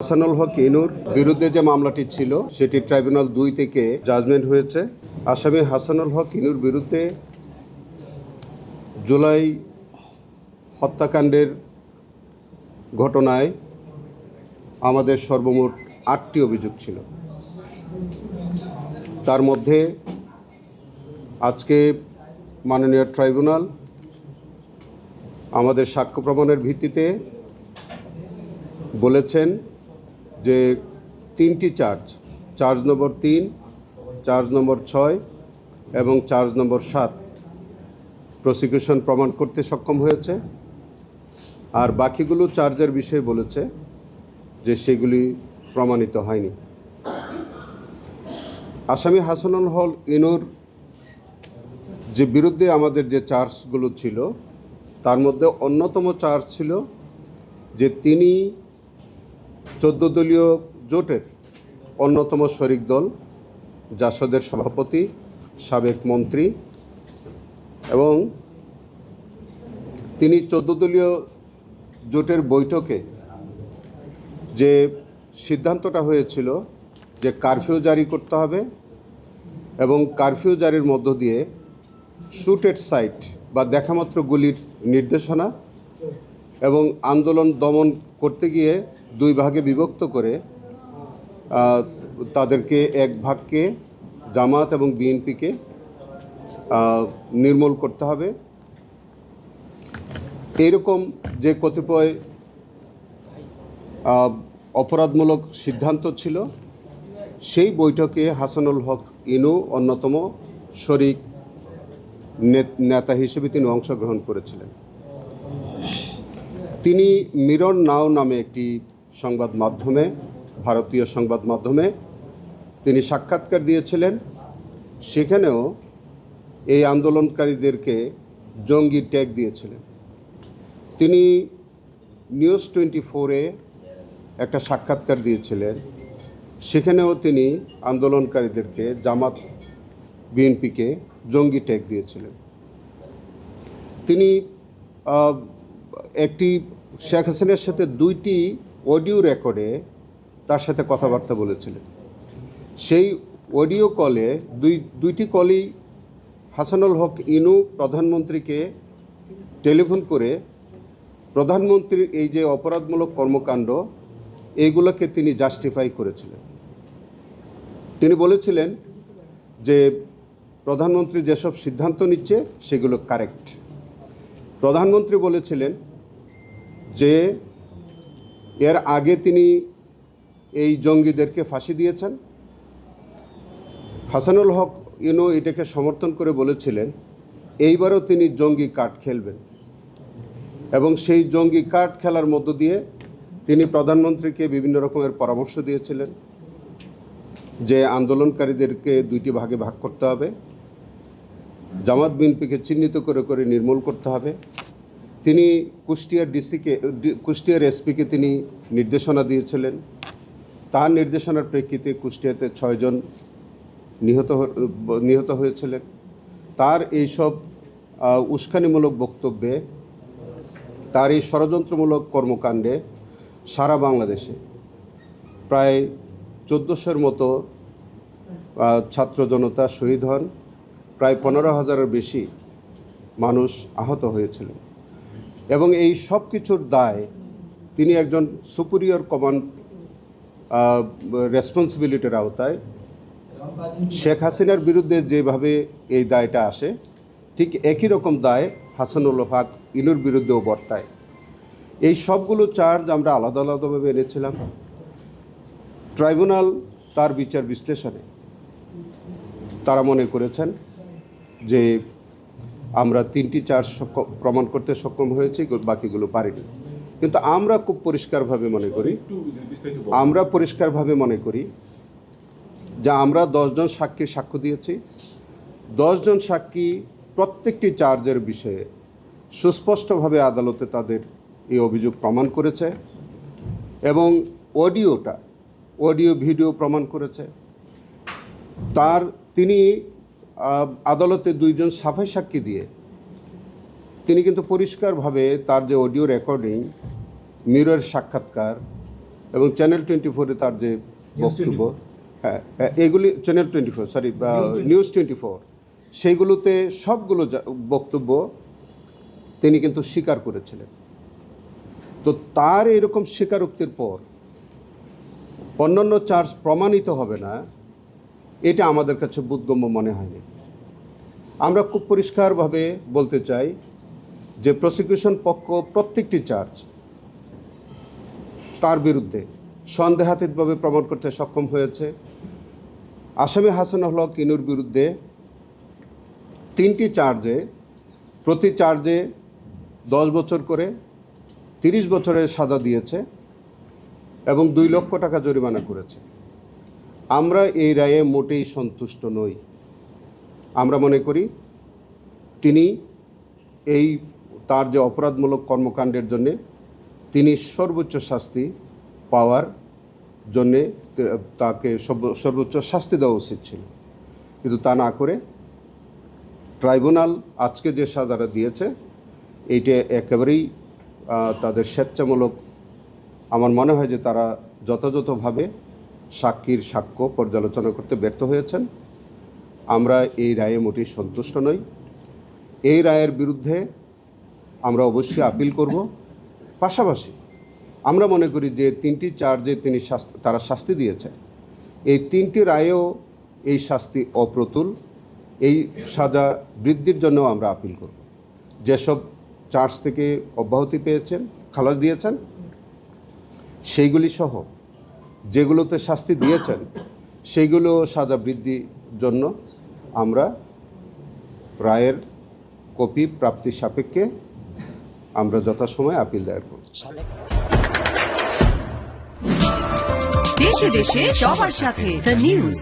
হাসানুল হক ইনুর বিরুদ্ধে যে মামলাটি ছিল সেটি ট্রাইব্যুনাল ২ থেকে জাজমেন্ট হয়েছে। আসামি হাসানুল হক ইনুর বিরুদ্ধে জুলাই হত্যাকাণ্ডের ঘটনায় আমাদের সর্বমোট ৮টি অভিযোগ ছিল। তার মধ্যে আজকে মাননীয় ট্রাইব্যুনাল আমাদের সাক্ষ্য প্রমাণের ভিত্তিতে বলেছেন যে ৩টি চার্জ নম্বর ৩, চার্জ নম্বর ৬ এবং চার্জ নম্বর ৭ প্রসিকিউশন প্রমাণ করতে সক্ষম হয়েছে। আর বাকিগুলো চার্জের বিষয়ে বলেছে যে সেগুলি প্রমাণিত হয়নি। আসামি হাসানুল হক ইনুর যে বিরুদ্ধে আমাদের যে চার্জগুলো ছিল তার মধ্যে অন্যতম চার্জ ছিল যে তিনি 14 দলীয় জোটের অন্যতম শরিক দল জাসদের সভাপতি, সাবেক মন্ত্রী, এবং তিনি 14 দলীয় জোটের বৈঠকে যে সিদ্ধান্তটা হয়েছিল যে কারফিউ জারি করতে হবে এবং কারফিউ জারির মধ্য দিয়ে শুট এট সাইট বা দেখামাত্র গুলির নির্দেশনা এবং আন্দোলন দমন করতে গিয়ে 2 ভাগে বিভক্ত করে তাদেরকে এক ভাগকে জামাত এবং বিএনপিকে নির্মূল করতে হবে, এইরকম যে কতিপয় অপরাধমূলক সিদ্ধান্ত ছিল সেই বৈঠকে হাসানুল হক ইনু অন্যতম শরিক নেতা হিসেবে তিনি অংশগ্রহণ করেছিলেন। তিনি মিরর নাও নামে একটি সংবাদ মাধ্যমে, ভারতীয় সংবাদ মাধ্যমে তিনি সাক্ষাৎকার দিয়েছিলেন। সেখানেও এই আন্দোলনকারীদেরকে জঙ্গি ট্যাগ দিয়েছিলেন। তিনি নিউজ 24-এ একটা সাক্ষাৎকার দিয়েছিলেন, সেখানেও তিনি আন্দোলনকারীদেরকে জামাত বিএনপিকে জঙ্গি ট্যাগ দিয়েছিলেন। তিনি একটি শেখ হাসিনার সাথে 2টি অডিও রেকর্ডে তার সাথে কথাবার্তা বলেছিলেন। সেই অডিও কলে দুইটি কলেই হাসানুল হক ইনু প্রধানমন্ত্রীকে টেলিফোন করে প্রধানমন্ত্রীর এই যে অপরাধমূলক কর্মকাণ্ড এইগুলোকে তিনি জাস্টিফাই করেছিলেন। তিনি বলেছিলেন যে প্রধানমন্ত্রী যেসব সিদ্ধান্ত নিচ্ছে সেগুলো কারেক্ট। প্রধানমন্ত্রী বলেছিলেন যে এর আগে তিনি এই জঙ্গিদেরকে ফাঁসি দিয়েছেন। হাসানুল হক ইনু এটাকে সমর্থন করে বলেছিলেন এইবারও তিনি জঙ্গি কার্ড খেলবেন এবং সেই জঙ্গি কার্ড খেলার মধ্য দিয়ে তিনি প্রধানমন্ত্রীকে বিভিন্ন রকমের পরামর্শ দিয়েছিলেন যে আন্দোলনকারীদেরকে 2টি ভাগে ভাগ করতে হবে, জামাত বিএনপিকে চিহ্নিত করে করে নির্মূল করতে হবে। তিনি কুষ্টিয়ার এসপিকে তিনি নির্দেশনা দিয়েছিলেন। তার নির্দেশনার প্রেক্ষিতে কুষ্টিয়াতে 6 জন নিহত হয়েছিলেন। তার এইসব উস্কানিমূলক বক্তব্যে, তার এই ষড়যন্ত্রমূলক কর্মকাণ্ডে সারা বাংলাদেশে প্রায় 1400-এর মতো ছাত্র জনতা শহীদ হন, প্রায় 15,000-এর বেশি মানুষ আহত হয়েছিলেন। এবং এই সব কিছুর দায় তিনি একজন সুপিরিয়র কমান্ড রেসপন্সিবিলিটির আওতায় শেখ হাসিনার বিরুদ্ধে যেভাবে এই দায়টা আসে ঠিক একই রকম দায় হাসানুল হক ইনুর বিরুদ্ধেও বর্তায়। এই সবগুলো চার্জ আমরা আলাদা আলাদাভাবে এনেছিলাম। ট্রাইব্যুনাল তার বিচার বিশ্লেষণে তারা মনে করেছেন যে আমরা 3টি চার্জ প্রমাণ করতে সক্ষম হয়েছি, বাকিগুলো পারিনি। কিন্তু আমরা খুব পরিষ্কারভাবে মনে করি যে আমরা 10 জন সাক্ষীর সাক্ষ্য দিয়েছি। 10 জন সাক্ষী প্রত্যেকটি চার্জের বিষয়ে সুস্পষ্টভাবে আদালতে তাদের এই অভিযোগ প্রমাণ করেছে এবং অডিও ভিডিও প্রমাণ করেছে। তিনি আদালতে 2 জন সাফাই সাক্ষী দিয়ে তিনি কিন্তু পরিষ্কারভাবে তার যে অডিও রেকর্ডিং, মিরর সাক্ষাৎকার এবং চ্যানেল 24-এ তার যে বক্তব্য, হ্যাঁ এগুলি চ্যানেল 24, সরি নিউজ 24, সেইগুলোতে সবগুলো বক্তব্য তিনি কিন্তু স্বীকার করেছিলেন। তো তার এরকম স্বীকারোক্তির পর অন্যান্য চার্জ প্রমাণিত হবে না, এটা আমাদের কাছে বোধগম্য মনে হয়নি। আমরা খুব পরিষ্কারভাবে বলতে চাই যে প্রসিকিউশন পক্ষ প্রত্যেকটি চার্জ তার বিরুদ্ধে সন্দেহাতীতভাবে প্রমাণ করতে সক্ষম হয়েছে। আসামি হাসানুল হক ইনুর বিরুদ্ধে 3টি চার্জে, প্রতি চার্জে 10 বছর করে 30 বছরের সাজা দিয়েছে এবং 2 লক্ষ টাকা জরিমানা করেছে। আমরা এই রায়ে মোটেই সন্তুষ্ট নই। আমরা মনে করি তিনি তার যে অপরাধমূলক কর্মকাণ্ডের জন্যে তিনি সর্বোচ্চ শাস্তি পাওয়ার জন্যে তাকে সর্বোচ্চ শাস্তি দেওয়া উচিত ছিল, কিন্তু তা না করে ট্রাইব্যুনাল আজকে যে সাজাটা দিয়েছে এইটা একেবারেই তাদের স্বেচ্ছামূলক। আমার মনে হয় যে তারা যথাযথভাবে সাক্ষীর সাক্ষ্য পর্যালোচনা করতে ব্যর্থ হয়েছেন। আমরা এই রায়ে মোটেই সন্তুষ্ট নই। এই রায়ের বিরুদ্ধে আমরা অবশ্যই আপিল করব। পাশাপাশি আমরা মনে করি যে 3টি চার্জে তারা শাস্তি দিয়েছে, এই 3টি রায়েও এই শাস্তি অপ্রতুল। এই সাজা বৃদ্ধির জন্য আমরা আপিল করব। যেসব চার্জ থেকে অব্যাহতি পেয়েছেন, খালাস দিয়েছেন, সেইগুলি সহ যেগুলোতে শাস্তি দিয়েছেন সেইগুলো সাজা বৃদ্ধির জন্য আমরা রায়ের কপি প্রাপ্তির সাপেক্ষে আমরা যথাসময়ে আপিল দায়ের করব। দেশে দেশে সবার সাথে দ্য নিউজ।